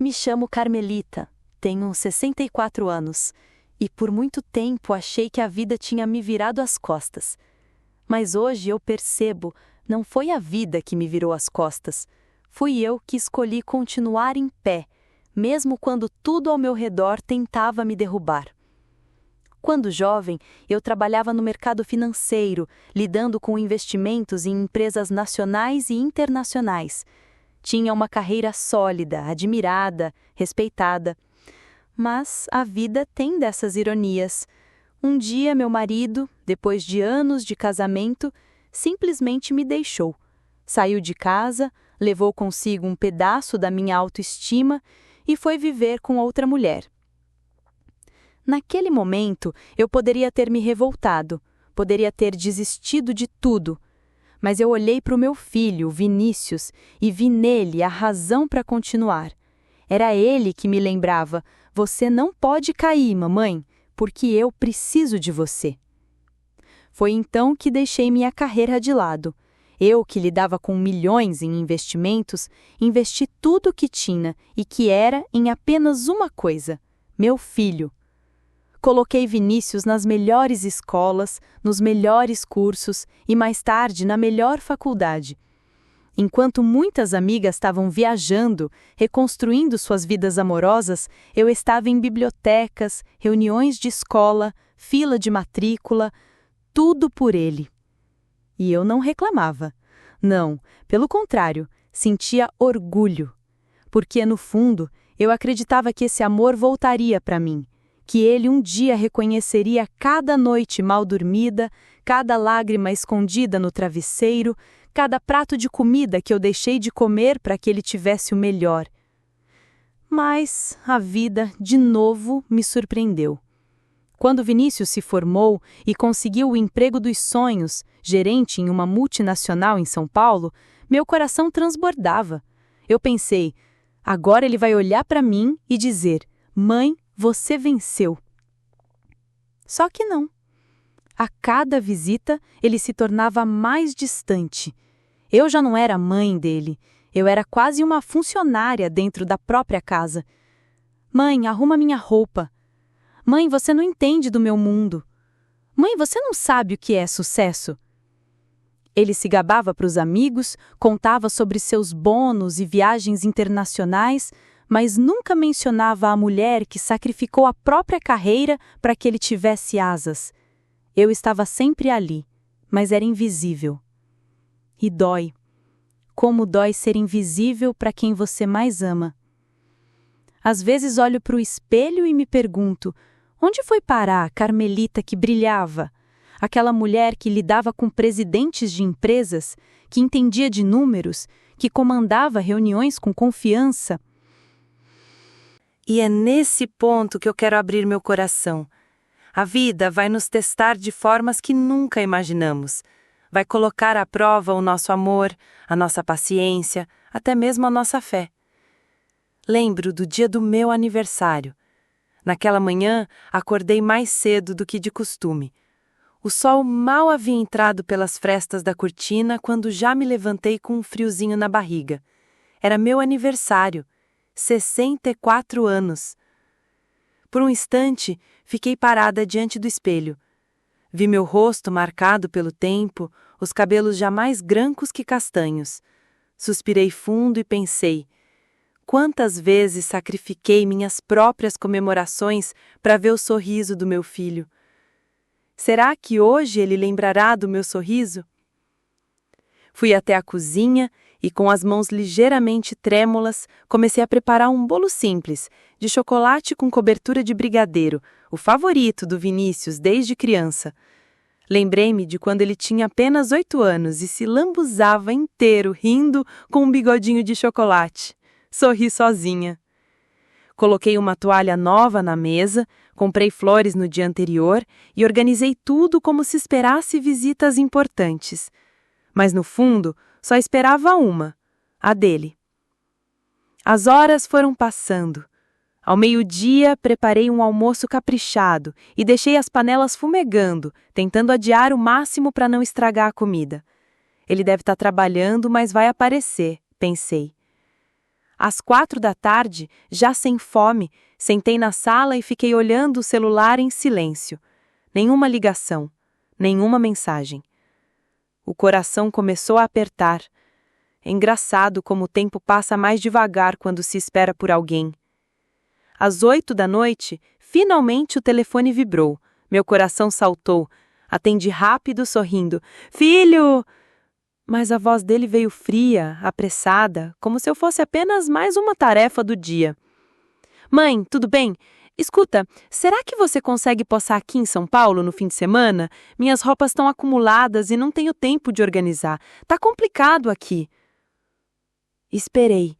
Me chamo Carmelita, tenho 64 anos e por muito tempo achei que a vida tinha me virado as costas. Mas hoje eu percebo, não foi a vida que me virou as costas, fui eu que escolhi continuar em pé, mesmo quando tudo ao meu redor tentava me derrubar. Quando jovem, eu trabalhava no mercado financeiro, lidando com investimentos em empresas nacionais e internacionais. Tinha uma carreira sólida, admirada, respeitada. Mas a vida tem dessas ironias. Um dia, meu marido, depois de anos de casamento, simplesmente me deixou. Saiu de casa, levou consigo um pedaço da minha autoestima e foi viver com outra mulher. Naquele momento, eu poderia ter me revoltado, poderia ter desistido de tudo. Mas eu olhei para o meu filho, Vinícius, e vi nele a razão para continuar. Era ele que me lembrava: você não pode cair, mamãe, porque eu preciso de você. Foi então que deixei minha carreira de lado. Eu, que lidava com milhões em investimentos, investi tudo o que tinha e que era em apenas uma coisa: meu filho. Coloquei Vinícius nas melhores escolas, nos melhores cursos e mais tarde na melhor faculdade. Enquanto muitas amigas estavam viajando, reconstruindo suas vidas amorosas, eu estava em bibliotecas, reuniões de escola, fila de matrícula, tudo por ele. E eu não reclamava. Não, pelo contrário, sentia orgulho. Porque, no fundo, eu acreditava que esse amor voltaria para mim, que ele um dia reconheceria cada noite mal dormida, cada lágrima escondida no travesseiro, cada prato de comida que eu deixei de comer para que ele tivesse o melhor. Mas a vida, de novo, me surpreendeu. Quando Vinícius se formou e conseguiu o emprego dos sonhos, gerente em uma multinacional em São Paulo, meu coração transbordava. Eu pensei, agora ele vai olhar para mim e dizer: mãe, você venceu. Só que não. A cada visita, ele se tornava mais distante. Eu já não era mãe dele, eu era quase uma funcionária dentro da própria casa. Mãe, arruma minha roupa. Mãe, você não entende do meu mundo. Mãe, você não sabe o que é sucesso. Ele se gabava para os amigos, contava sobre seus bônus e viagens internacionais, mas nunca mencionava a mulher que sacrificou a própria carreira para que ele tivesse asas. Eu estava sempre ali, mas era invisível. E dói. Como dói ser invisível para quem você mais ama. Às vezes olho para o espelho e me pergunto: onde foi parar a Carmelita que brilhava? Aquela mulher que lidava com presidentes de empresas, que entendia de números, que comandava reuniões com confiança. E é nesse ponto que eu quero abrir meu coração. A vida vai nos testar de formas que nunca imaginamos. Vai colocar à prova o nosso amor, a nossa paciência, até mesmo a nossa fé. Lembro do dia do meu aniversário. Naquela manhã, acordei mais cedo do que de costume. O sol mal havia entrado pelas frestas da cortina quando já me levantei com um friozinho na barriga. Era meu aniversário. 64 anos. Por um instante, fiquei parada diante do espelho. Vi meu rosto marcado pelo tempo, os cabelos já mais brancos que castanhos. Suspirei fundo e pensei: quantas vezes sacrifiquei minhas próprias comemorações para ver o sorriso do meu filho? Será que hoje ele lembrará do meu sorriso? Fui até a cozinha e, com as mãos ligeiramente trêmulas, comecei a preparar um bolo simples, de chocolate com cobertura de brigadeiro, o favorito do Vinícius desde criança. Lembrei-me de quando ele tinha apenas 8 anos e se lambuzava inteiro rindo com um bigodinho de chocolate. Sorri sozinha. Coloquei uma toalha nova na mesa, comprei flores no dia anterior e organizei tudo como se esperasse visitas importantes. Mas no fundo, só esperava uma, a dele. As horas foram passando. Ao meio-dia, preparei um almoço caprichado e deixei as panelas fumegando, tentando adiar o máximo para não estragar a comida. Ele deve estar trabalhando, mas vai aparecer, pensei. Às 4 da tarde, já sem fome, sentei na sala e fiquei olhando o celular em silêncio. Nenhuma ligação, nenhuma mensagem. O coração começou a apertar. É engraçado como o tempo passa mais devagar quando se espera por alguém. Às 8 da noite, finalmente o telefone vibrou. Meu coração saltou. Atendi rápido, sorrindo. Filho! Mas a voz dele veio fria, apressada, como se eu fosse apenas mais uma tarefa do dia. Mãe, tudo bem? Escuta, será que você consegue passar aqui em São Paulo no fim de semana? Minhas roupas estão acumuladas e não tenho tempo de organizar. Tá complicado aqui. Esperei.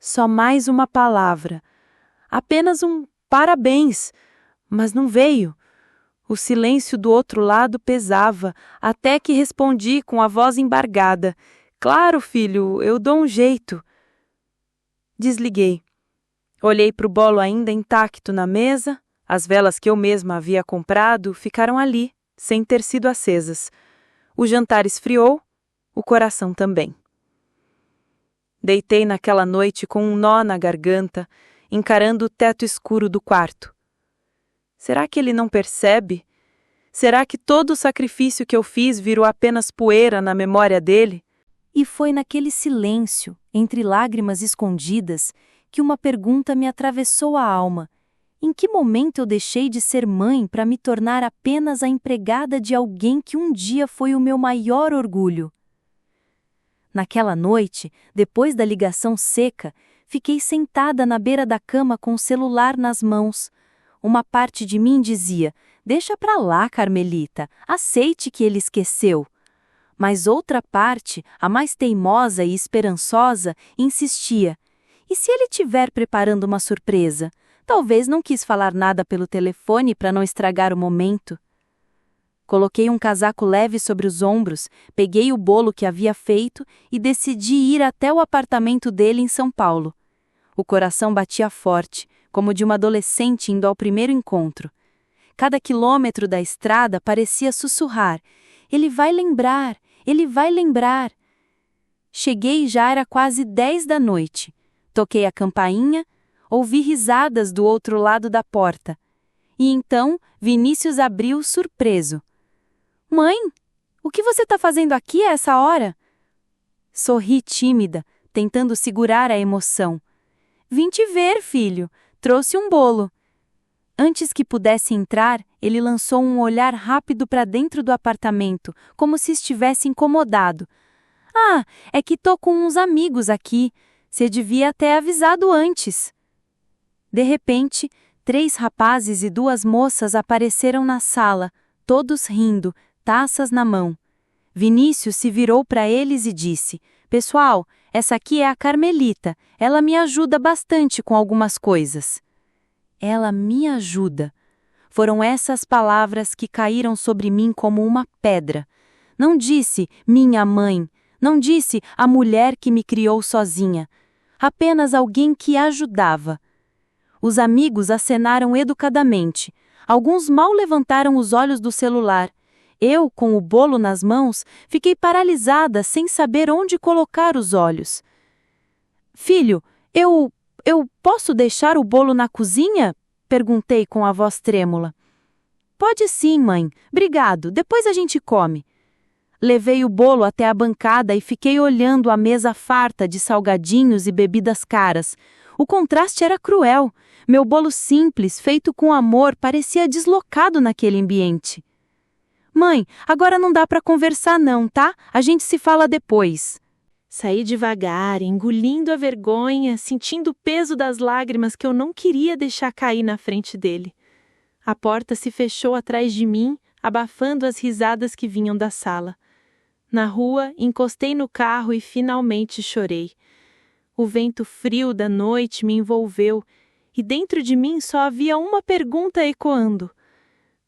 Só mais uma palavra. Apenas um parabéns. Mas não veio. O silêncio do outro lado pesava, até que respondi com a voz embargada. Claro, filho, eu dou um jeito. Desliguei. Olhei para o bolo ainda intacto na mesa. As velas que eu mesma havia comprado ficaram ali, sem ter sido acesas. O jantar esfriou, o coração também. Deitei naquela noite com um nó na garganta, encarando o teto escuro do quarto. Será que ele não percebe? Será que todo o sacrifício que eu fiz virou apenas poeira na memória dele? E foi naquele silêncio, entre lágrimas escondidas, que uma pergunta me atravessou a alma. Em que momento eu deixei de ser mãe para me tornar apenas a empregada de alguém que um dia foi o meu maior orgulho? Naquela noite, depois da ligação seca, fiquei sentada na beira da cama com o celular nas mãos. Uma parte de mim dizia, deixa pra lá, Carmelita, aceite que ele esqueceu. Mas outra parte, a mais teimosa e esperançosa, insistia, e se ele estiver preparando uma surpresa? Talvez não quis falar nada pelo telefone para não estragar o momento. Coloquei um casaco leve sobre os ombros, peguei o bolo que havia feito e decidi ir até o apartamento dele em São Paulo. O coração batia forte, como de uma adolescente indo ao primeiro encontro. Cada quilômetro da estrada parecia sussurrar, ele vai lembrar, ele vai lembrar. Cheguei e já era quase 10 da noite. Toquei a campainha, ouvi risadas do outro lado da porta. E então Vinícius abriu surpreso. Mãe, o que você está fazendo aqui a essa hora? Sorri tímida, tentando segurar a emoção. Vim te ver, filho. Trouxe um bolo. Antes que pudesse entrar, ele lançou um olhar rápido para dentro do apartamento, como se estivesse incomodado. Ah, é que tô com uns amigos aqui. Você devia ter avisado antes. De repente, 3 rapazes e 2 moças apareceram na sala, todos rindo, taças na mão. Vinícius se virou para eles e disse, pessoal, essa aqui é a Carmelita, ela me ajuda bastante com algumas coisas. Ela me ajuda. Foram essas palavras que caíram sobre mim como uma pedra. Não disse minha mãe, não disse a mulher que me criou sozinha, apenas alguém que ajudava. Os amigos acenaram educadamente. Alguns mal levantaram os olhos do celular. Eu, com o bolo nas mãos, fiquei paralisada sem saber onde colocar os olhos. Filho, eu posso deixar o bolo na cozinha? Perguntei com a voz trêmula. Pode sim, mãe. Obrigado. Depois a gente come. Levei o bolo até a bancada e fiquei olhando a mesa farta de salgadinhos e bebidas caras. O contraste era cruel. Meu bolo simples, feito com amor, parecia deslocado naquele ambiente. Mãe, agora não dá para conversar não, tá? A gente se fala depois. Saí devagar, engolindo a vergonha, sentindo o peso das lágrimas que eu não queria deixar cair na frente dele. A porta se fechou atrás de mim, abafando as risadas que vinham da sala. Na rua, encostei no carro e finalmente chorei. O vento frio da noite me envolveu, e dentro de mim só havia uma pergunta ecoando.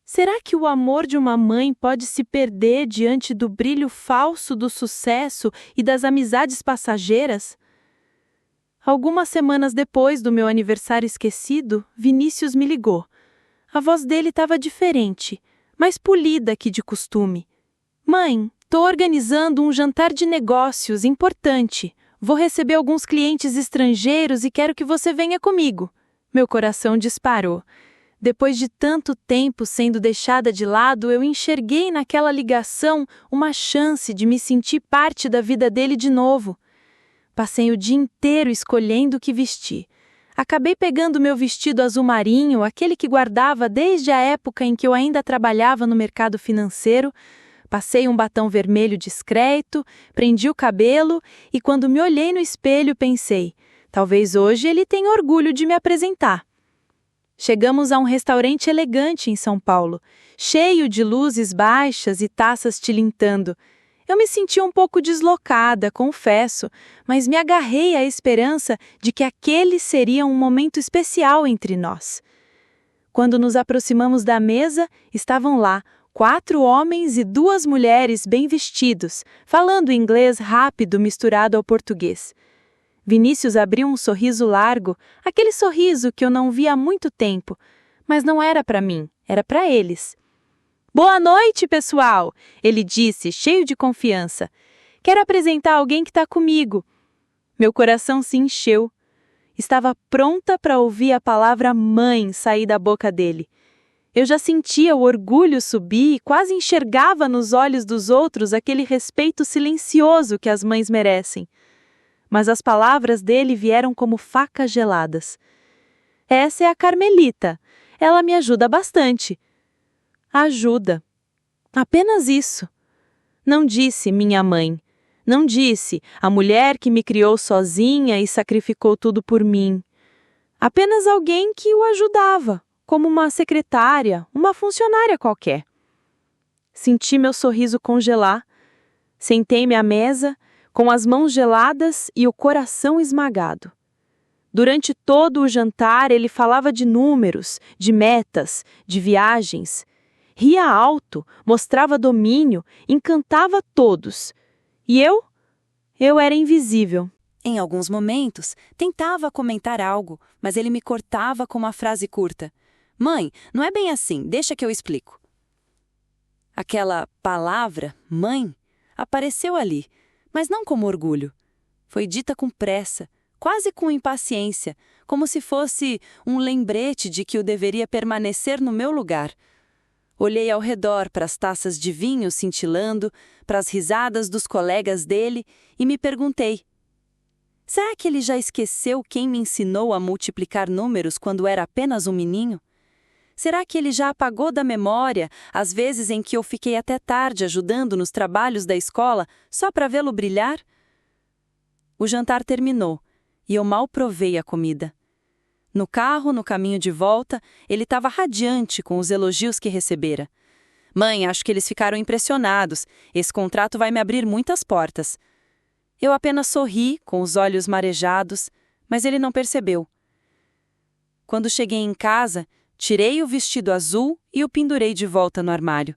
Será que o amor de uma mãe pode se perder diante do brilho falso do sucesso e das amizades passageiras? Algumas semanas depois do meu aniversário esquecido, Vinícius me ligou. A voz dele estava diferente, mais polida que de costume. Mãe, tô organizando um jantar de negócios importante. Vou receber alguns clientes estrangeiros e quero que você venha comigo. Meu coração disparou. Depois de tanto tempo sendo deixada de lado, eu enxerguei naquela ligação uma chance de me sentir parte da vida dele de novo. Passei o dia inteiro escolhendo o que vestir. Acabei pegando meu vestido azul marinho, aquele que guardava desde a época em que eu ainda trabalhava no mercado financeiro. Passei um batom vermelho discreto, prendi o cabelo e quando me olhei no espelho pensei, talvez hoje ele tenha orgulho de me apresentar. Chegamos a um restaurante elegante em São Paulo, cheio de luzes baixas e taças tilintando. Eu me senti um pouco deslocada, confesso, mas me agarrei à esperança de que aquele seria um momento especial entre nós. Quando nos aproximamos da mesa, estavam lá 4 homens e 2 mulheres bem vestidos, falando inglês rápido misturado ao português. Vinícius abriu um sorriso largo, aquele sorriso que eu não via há muito tempo, mas não era para mim, era para eles. Boa noite, pessoal! Ele disse, cheio de confiança. Quero apresentar alguém que está comigo. Meu coração se encheu. Estava pronta para ouvir a palavra mãe sair da boca dele. Eu já sentia o orgulho subir e quase enxergava nos olhos dos outros aquele respeito silencioso que as mães merecem. Mas as palavras dele vieram como facas geladas. Essa é a Carmelita. Ela me ajuda bastante. Ajuda. Apenas isso. Não disse minha mãe. Não disse a mulher que me criou sozinha e sacrificou tudo por mim. Apenas alguém que o ajudava, como uma secretária, uma funcionária qualquer. Senti meu sorriso congelar. Sentei-me à mesa, com as mãos geladas e o coração esmagado. Durante todo o jantar, ele falava de números, de metas, de viagens. Ria alto, mostrava domínio, encantava todos. E eu? Eu era invisível. Em alguns momentos, tentava comentar algo, mas ele me cortava com uma frase curta. Mãe, não é bem assim, deixa que eu explico. Aquela palavra, mãe, apareceu ali, mas não como orgulho. Foi dita com pressa, quase com impaciência, como se fosse um lembrete de que eu deveria permanecer no meu lugar. Olhei ao redor para as taças de vinho cintilando, para as risadas dos colegas dele e me perguntei: será que ele já esqueceu quem me ensinou a multiplicar números quando era apenas um menino? Será que ele já apagou da memória as vezes em que eu fiquei até tarde ajudando nos trabalhos da escola só para vê-lo brilhar? O jantar terminou e eu mal provei a comida. No carro, no caminho de volta, ele estava radiante com os elogios que recebera. Mãe, acho que eles ficaram impressionados. Esse contrato vai me abrir muitas portas. Eu apenas sorri, com os olhos marejados, mas ele não percebeu. Quando cheguei em casa, tirei o vestido azul e o pendurei de volta no armário.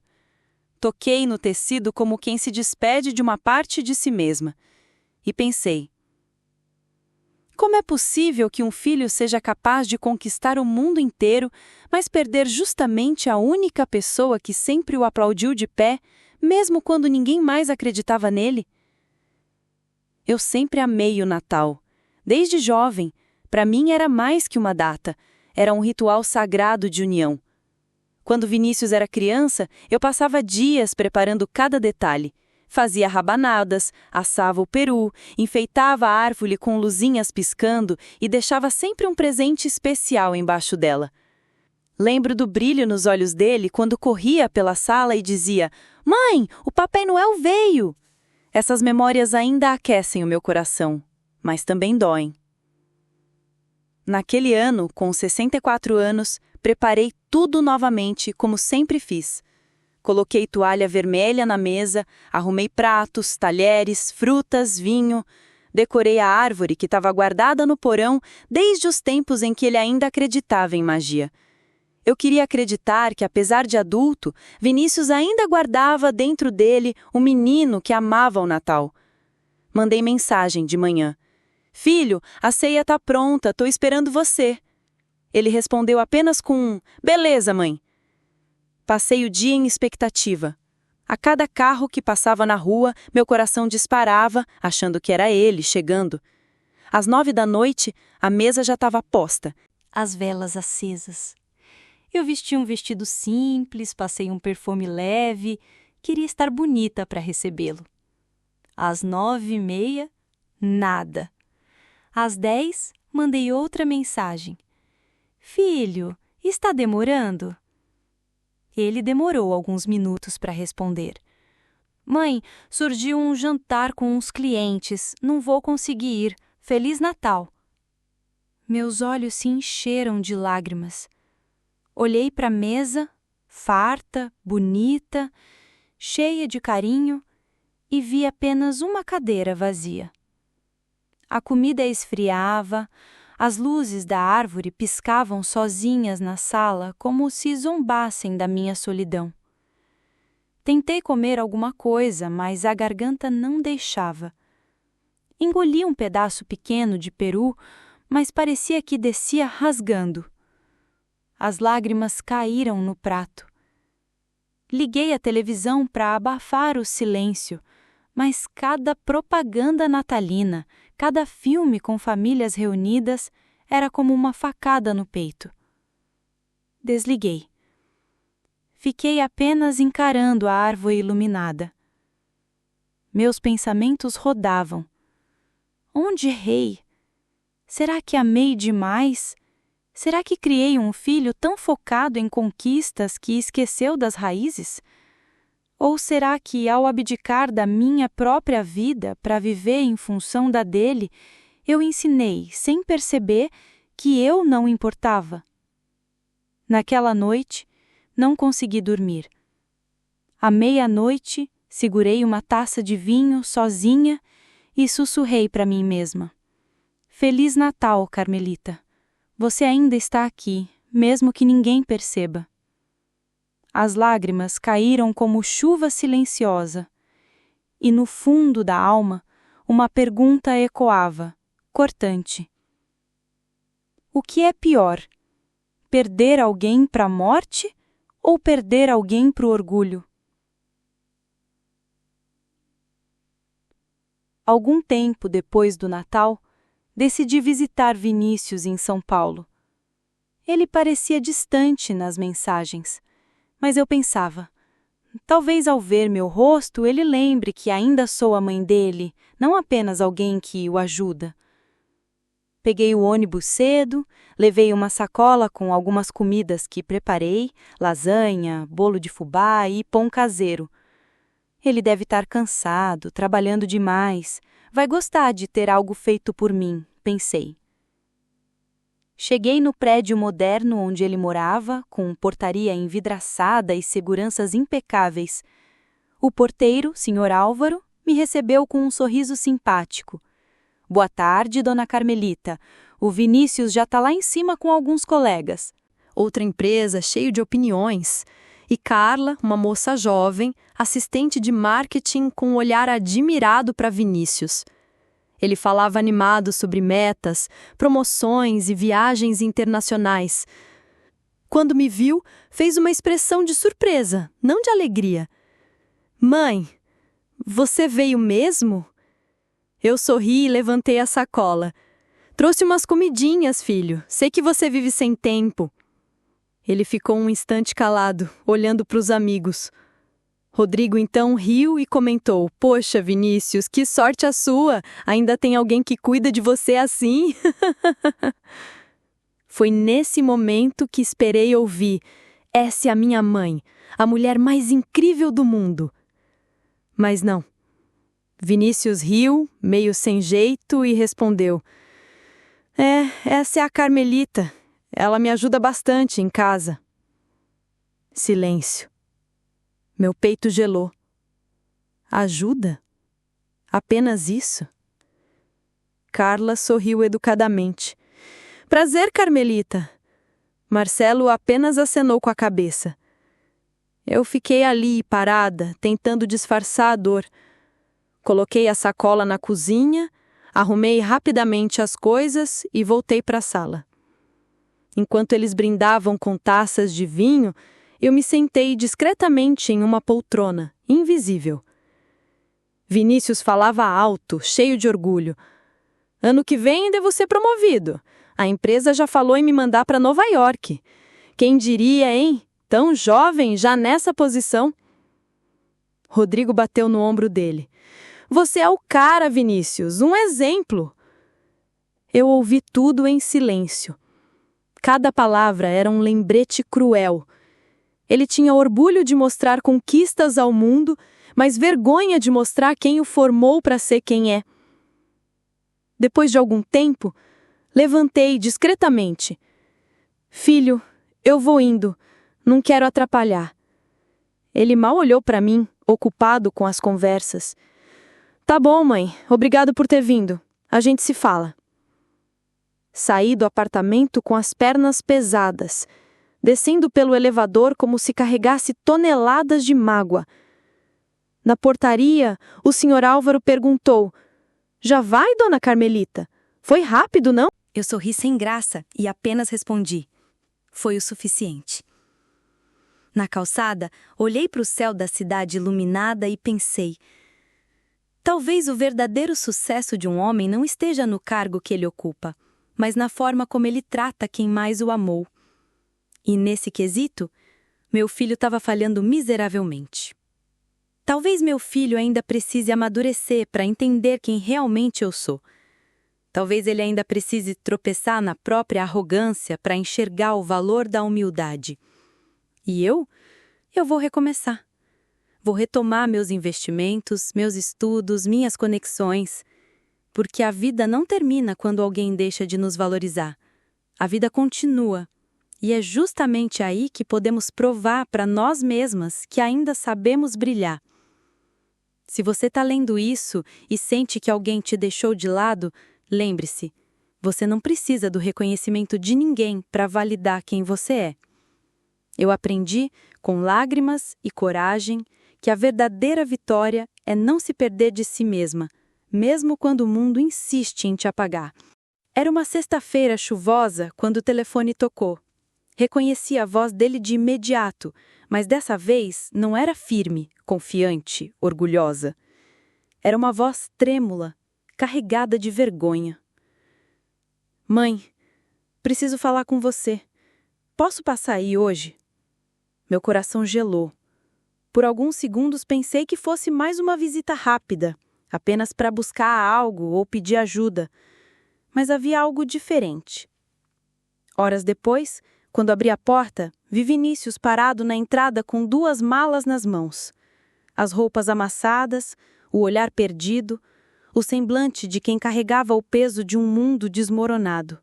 Toquei no tecido como quem se despede de uma parte de si mesma. E pensei: como é possível que um filho seja capaz de conquistar o mundo inteiro, mas perder justamente a única pessoa que sempre o aplaudiu de pé, mesmo quando ninguém mais acreditava nele? Eu sempre amei o Natal. Desde jovem, para mim era mais que uma data, era um ritual sagrado de união. Quando Vinícius era criança, eu passava dias preparando cada detalhe. Fazia rabanadas, assava o peru, enfeitava a árvore com luzinhas piscando e deixava sempre um presente especial embaixo dela. Lembro do brilho nos olhos dele quando corria pela sala e dizia: Mãe, o Papai Noel veio! Essas memórias ainda aquecem o meu coração, mas também doem. Naquele ano, com 64 anos, preparei tudo novamente como sempre fiz. Coloquei toalha vermelha na mesa, arrumei pratos, talheres, frutas, vinho. Decorei a árvore que estava guardada no porão desde os tempos em que ele ainda acreditava em magia. Eu queria acreditar que, apesar de adulto, Vinícius ainda guardava dentro dele o menino que amava o Natal. Mandei mensagem de manhã. Filho, a ceia está pronta, estou esperando você. Ele respondeu apenas com um beleza, mãe. Passei o dia em expectativa. A cada carro que passava na rua, meu coração disparava, achando que era ele chegando. Às 9 da noite, a mesa já estava posta, as velas acesas. Eu vesti um vestido simples, passei um perfume leve, queria estar bonita para recebê-lo. Às 9h30, nada. Às 10, mandei outra mensagem. Filho, está demorando? Ele demorou alguns minutos para responder. Mãe, surgiu um jantar com uns clientes, não vou conseguir ir. Feliz Natal! Meus olhos se encheram de lágrimas. Olhei para a mesa, farta, bonita, cheia de carinho, e vi apenas uma cadeira vazia. A comida esfriava, as luzes da árvore piscavam sozinhas na sala como se zombassem da minha solidão. Tentei comer alguma coisa, mas a garganta não deixava. Engoli um pedaço pequeno de peru, mas parecia que descia rasgando. As lágrimas caíram no prato. Liguei a televisão para abafar o silêncio, mas cada propaganda natalina, cada filme com famílias reunidas, era como uma facada no peito. Desliguei. Fiquei apenas encarando a árvore iluminada. Meus pensamentos rodavam. Onde errei? Será que amei demais? Será que criei um filho tão focado em conquistas que esqueceu das raízes? Ou será que, ao abdicar da minha própria vida para viver em função da dele, eu ensinei, sem perceber, que eu não importava? Naquela noite, não consegui dormir. À meia-noite, segurei uma taça de vinho sozinha e sussurrei para mim mesma. Feliz Natal, Carmelita. Você ainda está aqui, mesmo que ninguém perceba. As lágrimas caíram como chuva silenciosa, e no fundo da alma, uma pergunta ecoava, cortante. O que é pior? Perder alguém para a morte ou perder alguém para o orgulho? Algum tempo depois do Natal, decidi visitar Vinícius em São Paulo. Ele parecia distante nas mensagens, mas eu pensava, talvez ao ver meu rosto ele lembre que ainda sou a mãe dele, não apenas alguém que o ajuda. Peguei o ônibus cedo, levei uma sacola com algumas comidas que preparei, lasanha, bolo de fubá e pão caseiro. Ele deve estar cansado, trabalhando demais. Vai gostar de ter algo feito por mim, pensei. Cheguei no prédio moderno onde ele morava, com portaria envidraçada e seguranças impecáveis. O porteiro, Sr. Álvaro, me recebeu com um sorriso simpático. Boa tarde, dona Carmelita. O Vinícius já está lá em cima com alguns colegas. Outra empresa, cheio de opiniões. E Carla, uma moça jovem, assistente de marketing com um olhar admirado para Vinícius. Ele falava animado sobre metas, promoções e viagens internacionais. Quando me viu, fez uma expressão de surpresa, não de alegria. Mãe, você veio mesmo? Eu sorri e levantei a sacola. Trouxe umas comidinhas, filho. Sei que você vive sem tempo. Ele ficou um instante calado, olhando para os amigos. Rodrigo então riu e comentou: Poxa, Vinícius, que sorte a sua! Ainda tem alguém que cuida de você assim? Foi nesse momento que esperei ouvir: Essa é a minha mãe, a mulher mais incrível do mundo. Mas não. Vinícius riu, meio sem jeito, e respondeu: Essa é a Carmelita. Ela me ajuda bastante em casa. Silêncio. Meu peito gelou. Ajuda? Apenas isso? Carla sorriu educadamente. Prazer, Carmelita. Marcelo apenas acenou com a cabeça. Eu fiquei ali, parada, tentando disfarçar a dor. Coloquei a sacola na cozinha, arrumei rapidamente as coisas e voltei para a sala. Enquanto eles brindavam com taças de vinho, Eu me sentei discretamente em uma poltrona, invisível. Vinícius falava alto, cheio de orgulho. Ano que vem devo ser promovido. A empresa já falou em me mandar para Nova York. Quem diria, hein? Tão jovem, já nessa posição. Rodrigo bateu no ombro dele. Você é o cara, Vinícius, um exemplo. Eu ouvi tudo em silêncio. Cada palavra era um lembrete cruel. Ele tinha orgulho de mostrar conquistas ao mundo, mas vergonha de mostrar quem o formou para ser quem é. Depois de algum tempo, levantei discretamente. Filho, eu vou indo. Não quero atrapalhar. Ele mal olhou para mim, ocupado com as conversas. Tá bom, mãe. Obrigado por ter vindo. A gente se fala. Saí do apartamento com as pernas pesadas, descendo pelo elevador como se carregasse toneladas de mágoa. Na portaria, o Sr. Álvaro perguntou: Já vai, dona Carmelita? Foi rápido, não? Eu sorri sem graça e apenas respondi: Foi o suficiente. Na calçada, olhei para o céu da cidade iluminada e pensei: talvez o verdadeiro sucesso de um homem não esteja no cargo que ele ocupa, mas na forma como ele trata quem mais o amou. E nesse quesito, meu filho estava falhando miseravelmente. Talvez meu filho ainda precise amadurecer para entender quem realmente eu sou. Talvez ele ainda precise tropeçar na própria arrogância para enxergar o valor da humildade. E eu vou recomeçar. Vou retomar meus investimentos, meus estudos, minhas conexões. Porque a vida não termina quando alguém deixa de nos valorizar. A vida continua. E é justamente aí que podemos provar para nós mesmas que ainda sabemos brilhar. Se você está lendo isso e sente que alguém te deixou de lado, lembre-se, você não precisa do reconhecimento de ninguém para validar quem você é. Eu aprendi, com lágrimas e coragem, que a verdadeira vitória é não se perder de si mesma, mesmo quando o mundo insiste em te apagar. Era uma sexta-feira chuvosa quando o telefone tocou. Reconheci a voz dele de imediato, mas dessa vez não era firme, confiante, orgulhosa. Era uma voz trêmula, carregada de vergonha. Mãe, preciso falar com você. Posso passar aí hoje? Meu coração gelou. Por alguns segundos pensei que fosse mais uma visita rápida, apenas para buscar algo ou pedir ajuda. Mas havia algo diferente. Horas depois, quando abri a porta, vi Vinícius parado na entrada com 2 malas nas mãos. As roupas amassadas, o olhar perdido, o semblante de quem carregava o peso de um mundo desmoronado.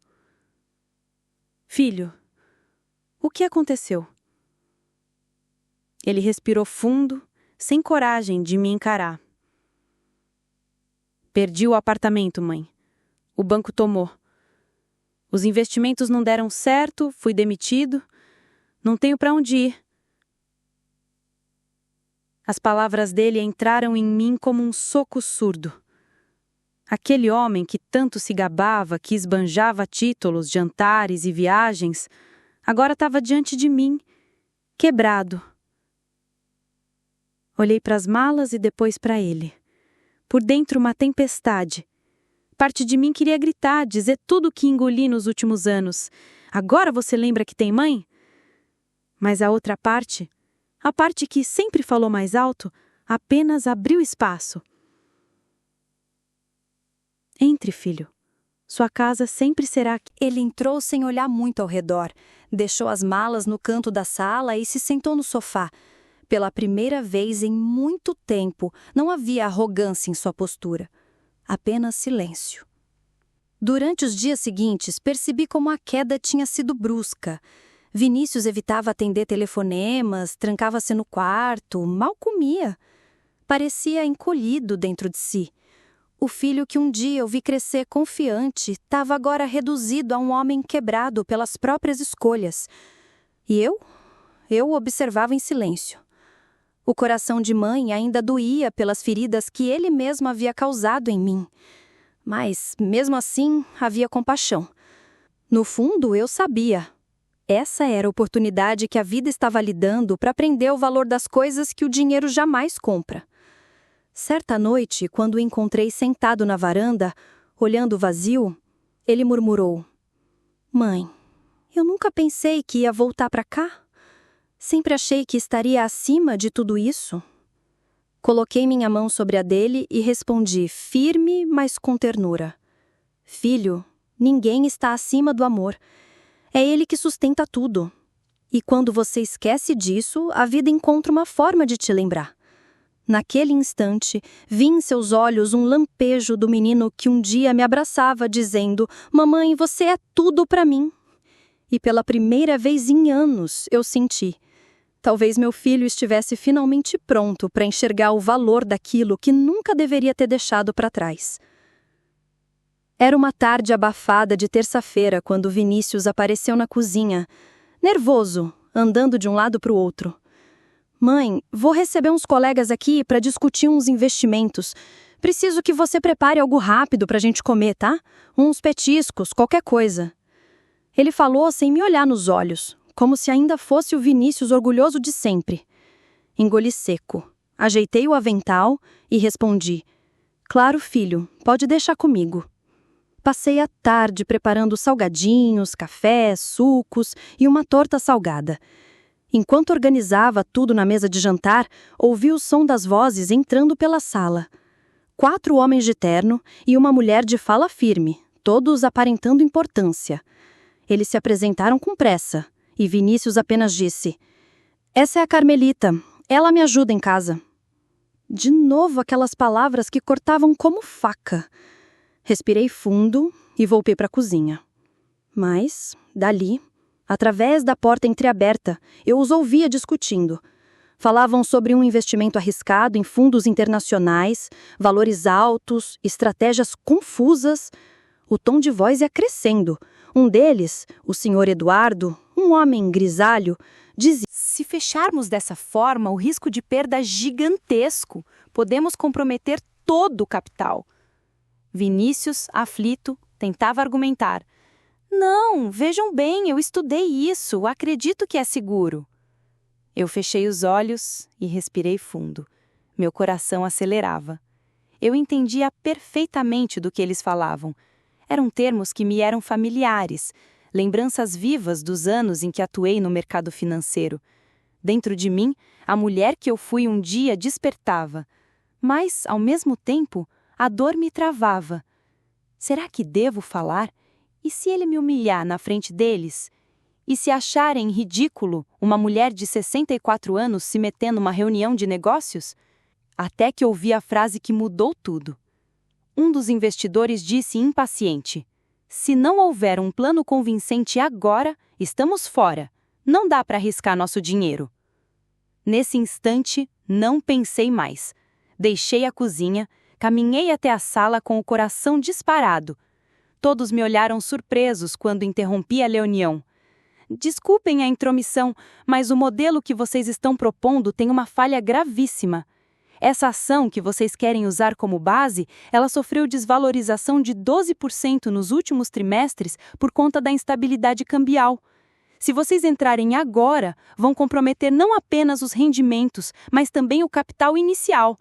Filho, o que aconteceu? Ele respirou fundo, sem coragem de me encarar. Perdi o apartamento, mãe. O banco tomou. Os investimentos não deram certo, fui demitido. Não tenho para onde ir. As palavras dele entraram em mim como um soco surdo. Aquele homem que tanto se gabava, que esbanjava títulos, jantares e viagens, agora estava diante de mim, quebrado. Olhei para as malas e depois para ele. Por dentro uma tempestade. Parte de mim queria gritar, dizer tudo o que engoli nos últimos anos. Agora você lembra que tem mãe? Mas a outra parte, a parte que sempre falou mais alto, apenas abriu espaço. Entre, filho. Sua casa sempre será aqui. Ele entrou sem olhar muito ao redor, deixou as malas no canto da sala e se sentou no sofá. Pela primeira vez em muito tempo, não havia arrogância em sua postura. Apenas silêncio. Durante os dias seguintes, percebi como a queda tinha sido brusca. Vinícius evitava atender telefonemas, trancava-se no quarto, mal comia. Parecia encolhido dentro de si. O filho que um dia eu vi crescer confiante estava agora reduzido a um homem quebrado pelas próprias escolhas. E eu observava em silêncio. O coração de mãe ainda doía pelas feridas que ele mesmo havia causado em mim. Mas, mesmo assim, havia compaixão. No fundo, eu sabia. Essa era a oportunidade que a vida estava lhe dando para aprender o valor das coisas que o dinheiro jamais compra. Certa noite, quando o encontrei sentado na varanda, olhando o vazio, ele murmurou: "Mãe, eu nunca pensei que ia voltar para cá. Sempre achei que estaria acima de tudo isso." Coloquei minha mão sobre a dele e respondi, firme, mas com ternura: "Filho, ninguém está acima do amor. É ele que sustenta tudo. E quando você esquece disso, a vida encontra uma forma de te lembrar." Naquele instante, vi em seus olhos um lampejo do menino que um dia me abraçava, dizendo: "Mamãe, você é tudo para mim." E pela primeira vez em anos, eu senti: talvez meu filho estivesse finalmente pronto para enxergar o valor daquilo que nunca deveria ter deixado para trás. Era uma tarde abafada de terça-feira quando Vinícius apareceu na cozinha, nervoso, andando de um lado para o outro. "Mãe, vou receber uns colegas aqui para discutir uns investimentos. Preciso que você prepare algo rápido para a gente comer, tá? Uns petiscos, qualquer coisa." Ele falou sem me olhar nos olhos, como se ainda fosse o Vinícius orgulhoso de sempre. Engoli seco, ajeitei o avental e respondi: "Claro, filho, pode deixar comigo." Passei a tarde preparando salgadinhos, cafés, sucos e uma torta salgada. Enquanto organizava tudo na mesa de jantar, ouvi o som das vozes entrando pela sala. 4 homens de terno e uma mulher de fala firme, todos aparentando importância. Eles se apresentaram com pressa, e Vinícius apenas disse: "Essa é a Carmelita, ela me ajuda em casa." De novo aquelas palavras que cortavam como faca. Respirei fundo e voltei para a cozinha. Mas, dali, através da porta entreaberta, eu os ouvia discutindo. Falavam sobre um investimento arriscado em fundos internacionais, valores altos, estratégias confusas. O tom de voz ia crescendo. Um deles, o senhor Eduardo, um homem grisalho, dizia: "Se fecharmos dessa forma, o risco de perda é gigantesco. Podemos comprometer todo o capital." Vinícius, aflito, tentava argumentar: "Não, vejam bem, eu estudei isso, acredito que é seguro." Eu fechei os olhos e respirei fundo. Meu coração acelerava. Eu entendia perfeitamente do que eles falavam. Eram termos que me eram familiares, lembranças vivas dos anos em que atuei no mercado financeiro. Dentro de mim, a mulher que eu fui um dia despertava. Mas, ao mesmo tempo, a dor me travava. Será que devo falar? E se ele me humilhar na frente deles? E se acharem ridículo uma mulher de 64 anos se meter numa reunião de negócios? Até que ouvi a frase que mudou tudo. Um dos investidores disse impaciente: "Se não houver um plano convincente agora, estamos fora. Não dá para arriscar nosso dinheiro." Nesse instante, não pensei mais. Deixei a cozinha, caminhei até a sala com o coração disparado. Todos me olharam surpresos quando interrompi a reunião. "Desculpem a intromissão, mas o modelo que vocês estão propondo tem uma falha gravíssima. Essa ação que vocês querem usar como base, ela sofreu desvalorização de 12% nos últimos trimestres por conta da instabilidade cambial. Se vocês entrarem agora, vão comprometer não apenas os rendimentos, mas também o capital inicial.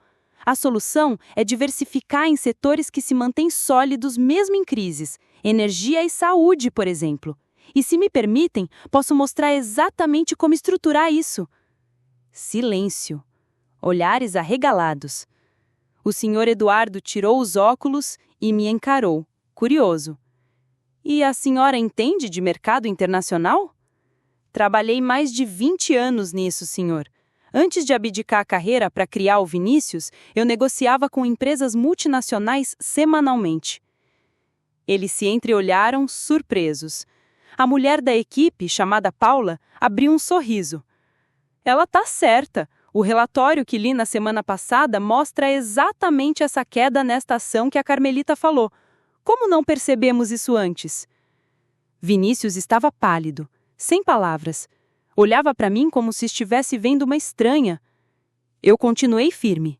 A solução é diversificar em setores que se mantêm sólidos mesmo em crises, energia e saúde, por exemplo. E se me permitem, posso mostrar exatamente como estruturar isso." Silêncio. Olhares arregalados. O senhor Eduardo tirou os óculos e me encarou, curioso. "E a senhora entende de mercado internacional?" "Trabalhei mais de 20 anos nisso, senhor. Antes de abdicar a carreira para criar o Vinícius, eu negociava com empresas multinacionais semanalmente." Eles se entreolharam, surpresos. A mulher da equipe, chamada Paula, abriu um sorriso. "Ela tá certa. O relatório que li na semana passada mostra exatamente essa queda nesta ação que a Carmelita falou. Como não percebemos isso antes?" Vinícius estava pálido, sem palavras. Olhava para mim como se estivesse vendo uma estranha. Eu continuei firme.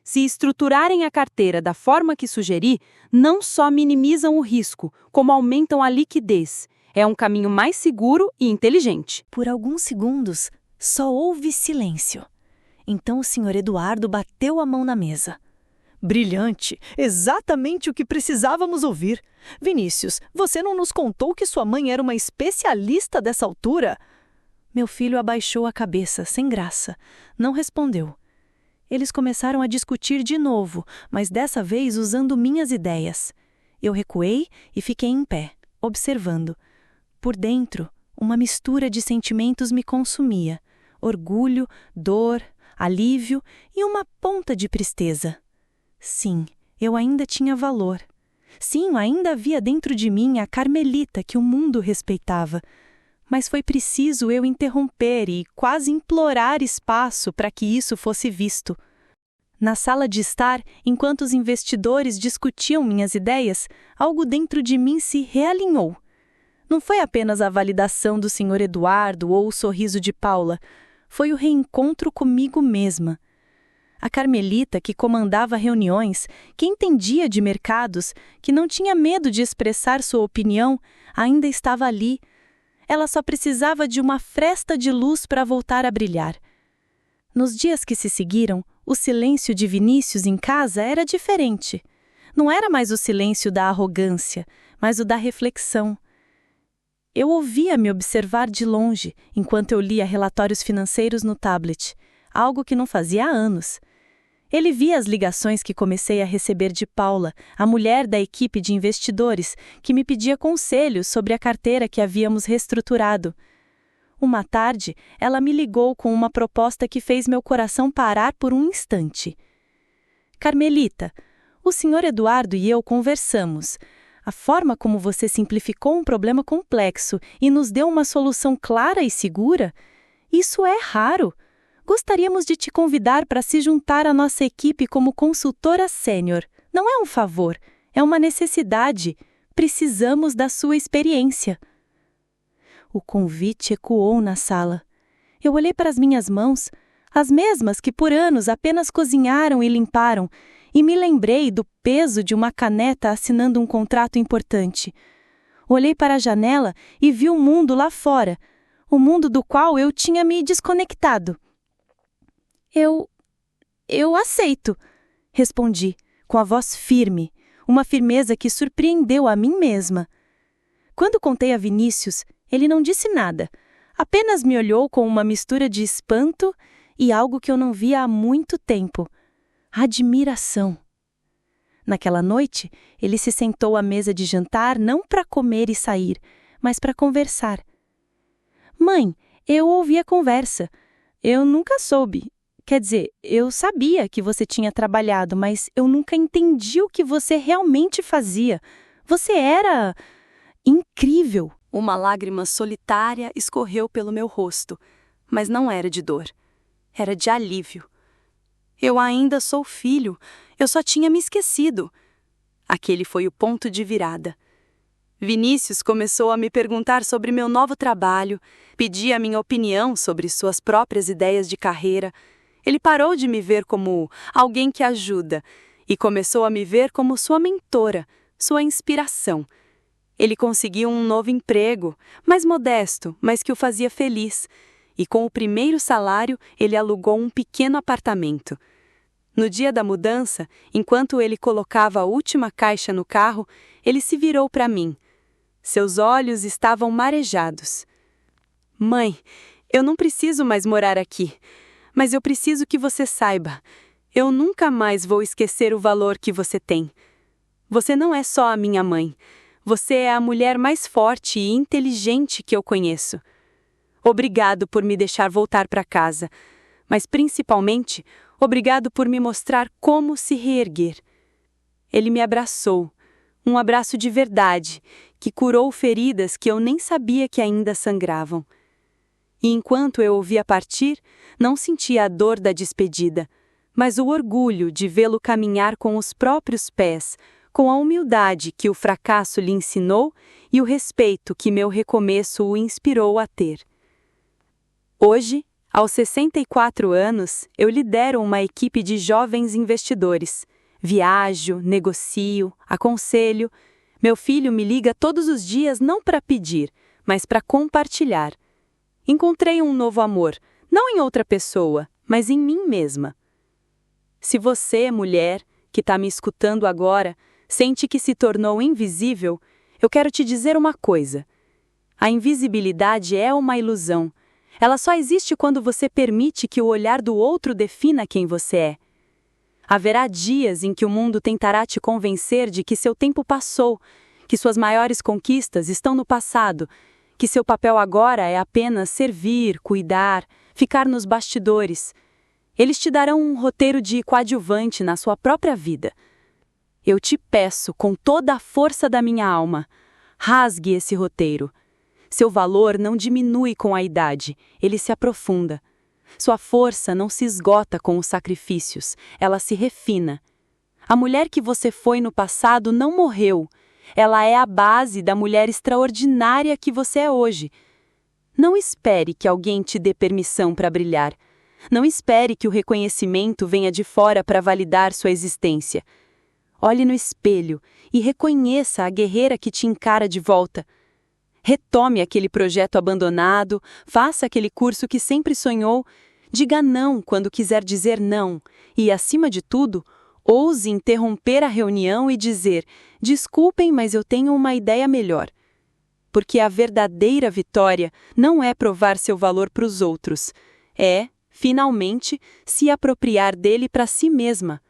Se estruturarem a carteira da forma que sugeri, não só minimizam o risco, como aumentam a liquidez. É um caminho mais seguro e inteligente. Por alguns segundos, só houve silêncio. Então o Sr. Eduardo bateu a mão na mesa. Brilhante! Exatamente o que precisávamos ouvir. Vinícius, você não nos contou que sua mãe era uma especialista dessa altura? Meu filho abaixou a cabeça, sem graça. Não respondeu. Eles começaram a discutir de novo, mas dessa vez usando minhas ideias. Eu recuei e fiquei em pé, observando. Por dentro, uma mistura de sentimentos me consumia. Orgulho, dor, alívio e uma ponta de tristeza. Sim, eu ainda tinha valor. Sim, ainda havia dentro de mim a Carmelita que o mundo respeitava. Mas foi preciso eu interromper e quase implorar espaço para que isso fosse visto. Na sala de estar, enquanto os investidores discutiam minhas ideias, algo dentro de mim se realinhou. Não foi apenas a validação do Sr. Eduardo ou o sorriso de Paula, foi o reencontro comigo mesma. A Carmelita, que comandava reuniões, que entendia de mercados, que não tinha medo de expressar sua opinião, ainda estava ali. Ela só precisava de uma fresta de luz para voltar a brilhar. Nos dias que se seguiram, o silêncio de Vinícius em casa era diferente. Não era mais o silêncio da arrogância, mas o da reflexão. Eu ouvia me observar de longe, enquanto eu lia relatórios financeiros no tablet, algo que não fazia há anos. Ele via as ligações que comecei a receber de Paula, a mulher da equipe de investidores, que me pedia conselhos sobre a carteira que havíamos reestruturado. Uma tarde, ela me ligou com uma proposta que fez meu coração parar por um instante. Carmelita, o Sr. Eduardo e eu conversamos. A forma como você simplificou um problema complexo e nos deu uma solução clara e segura, isso é raro. Gostaríamos de te convidar para se juntar à nossa equipe como consultora sênior. Não é um favor, é uma necessidade. Precisamos da sua experiência. O convite ecoou na sala. Eu olhei para as minhas mãos, as mesmas que por anos apenas cozinharam e limparam, e me lembrei do peso de uma caneta assinando um contrato importante. Olhei para a janela e vi o mundo lá fora, o mundo do qual eu tinha me desconectado. Eu aceito, respondi, com a voz firme, uma firmeza que surpreendeu a mim mesma. Quando contei a Vinícius, ele não disse nada, apenas me olhou com uma mistura de espanto e algo que eu não via há muito tempo: admiração. Naquela noite, ele se sentou à mesa de jantar não para comer e sair, mas para conversar. Mãe, eu ouvi a conversa. Eu nunca soube. Quer dizer, eu sabia que você tinha trabalhado, mas eu nunca entendi o que você realmente fazia. Você era incrível. Uma lágrima solitária escorreu pelo meu rosto, mas não era de dor. Era de alívio. Eu ainda sou filho, eu só tinha me esquecido. Aquele foi o ponto de virada. Vinícius começou a me perguntar sobre meu novo trabalho, pedia a minha opinião sobre suas próprias ideias de carreira. Ele parou de me ver como alguém que ajuda e começou a me ver como sua mentora, sua inspiração. Ele conseguiu um novo emprego, mais modesto, mas que o fazia feliz. E com o primeiro salário, ele alugou um pequeno apartamento. No dia da mudança, enquanto ele colocava a última caixa no carro, ele se virou para mim. Seus olhos estavam marejados. Mãe, eu não preciso mais morar aqui, mas eu preciso que você saiba. Eu nunca mais vou esquecer o valor que você tem. Você não é só a minha mãe. Você é a mulher mais forte e inteligente que eu conheço. Obrigado por me deixar voltar para casa, mas principalmente, obrigado por me mostrar como se reerguer. Ele me abraçou, um abraço de verdade, que curou feridas que eu nem sabia que ainda sangravam. E enquanto eu o via partir, não sentia a dor da despedida, mas o orgulho de vê-lo caminhar com os próprios pés, com a humildade que o fracasso lhe ensinou e o respeito que meu recomeço o inspirou a ter. Hoje, aos 64 anos, eu lidero uma equipe de jovens investidores. Viajo, negocio, aconselho. Meu filho me liga todos os dias não para pedir, mas para compartilhar. Encontrei um novo amor, não em outra pessoa, mas em mim mesma. Se você, mulher, que está me escutando agora, sente que se tornou invisível, eu quero te dizer uma coisa. A invisibilidade é uma ilusão. Ela só existe quando você permite que o olhar do outro defina quem você é. Haverá dias em que o mundo tentará te convencer de que seu tempo passou, que suas maiores conquistas estão no passado, que seu papel agora é apenas servir, cuidar, ficar nos bastidores. Eles te darão um roteiro de coadjuvante na sua própria vida. Eu te peço, com toda a força da minha alma, rasgue esse roteiro. Seu valor não diminui com a idade, ele se aprofunda. Sua força não se esgota com os sacrifícios, ela se refina. A mulher que você foi no passado não morreu. Ela é a base da mulher extraordinária que você é hoje. Não espere que alguém te dê permissão para brilhar. Não espere que o reconhecimento venha de fora para validar sua existência. Olhe no espelho e reconheça a guerreira que te encara de volta. Retome aquele projeto abandonado, faça aquele curso que sempre sonhou, diga não quando quiser dizer não e, acima de tudo, ouse interromper a reunião e dizer: desculpem, mas eu tenho uma ideia melhor. Porque a verdadeira vitória não é provar seu valor para os outros, é, finalmente, se apropriar dele para si mesma.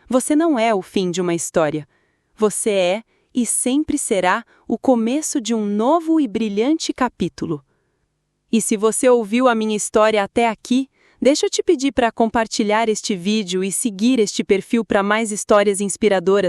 Você não é o fim de uma história. Você é, e sempre será, o começo de um novo e brilhante capítulo. E se você ouviu a minha história até aqui, deixa eu te pedir para compartilhar este vídeo e seguir este perfil para mais histórias inspiradoras.